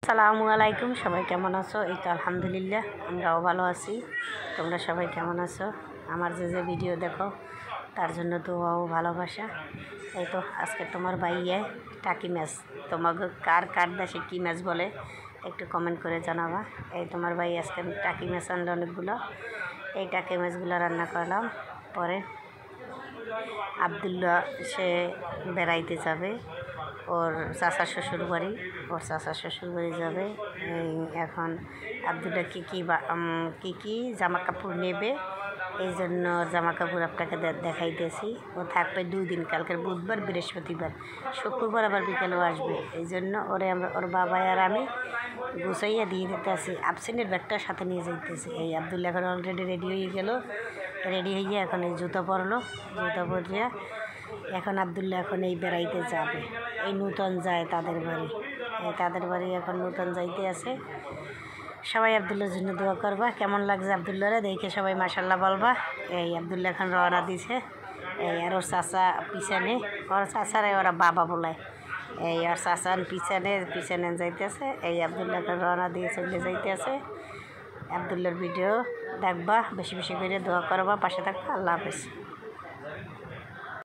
আসসালামু আলাইকুম, সবাই কেমন আছো? এই তো আলহামদুলিল্লাহ আমরাও ভালো আছি। তোমরা সবাই কেমন আছো? আমার যে ভিডিও দেখো তার জন্য দোয়াও ভালোবাসা। এই তো আজকে তোমার বাইয়ে টাকি মাছ, তোমাকে কার কার দেশে কী মাছ বলে একটু কমেন্ট করে জানাবা। এই তোমার ভাই আজকে টাকি মাছ আনলো অনেকগুলো। এই টাকি মাছগুলো রান্না করলাম। পরে আবদুল্লাহ সে বেড়াইতে যাবে, ওর চাচা শ্বশুর বাড়ি, ওর চাচা শ্বশুর বাড়ি যাবে। এখন আবদুল্লাহ কী কী জামা কাপড় নেবে, এই জন্য জামা কাপড় আপনাকে দেখাইতেছি। ও থাকবে 2 দিন, কালকের বুধবার, বৃহস্পতিবার, শুক্রবার আবার বিকেলেও আসবে। এই জন্য ওর বাবা আর আমি গুছাইয়া দিয়ে দিতে আসি। আফসিনের ব্যাগটা সাথে নিয়ে যাইতেছি। এই আবদুল্লাহ এখন অলরেডি রেডি হয়ে গেল। রেডি হইয়া এখন এই জুতো পরলো, জুতো পরিয়া এখন আবদুল্লাহ এখন এই বেড়াইতে যাবে। এই নূতন যায় তাদের বাড়ি, তাদের বাড়ি এখন নূতন যাইতে আছে। সবাই আবদুল্লার জন্য দোয়া করবা। কেমন লাগছে আবদুল্লারে দেখে সবাই মাশাল্লাহ বলবা। এই আবদুল্লাহ এখন রওনা দিছে। এই আর ওর চাচা পিছনে, ওর চাচারে ওরা বাবা বলায়। এই আর চাচার পিছনে যাইতেছে। এই আবদুল্লাহ এখন রওনা দিয়ে চলে যাইতেছে। আবদুল্লার ভিডিও দেখবা, বেশি বেশি করে দোয়া করবা, পাশে থাকবা। আল্লাহ হাফেজ।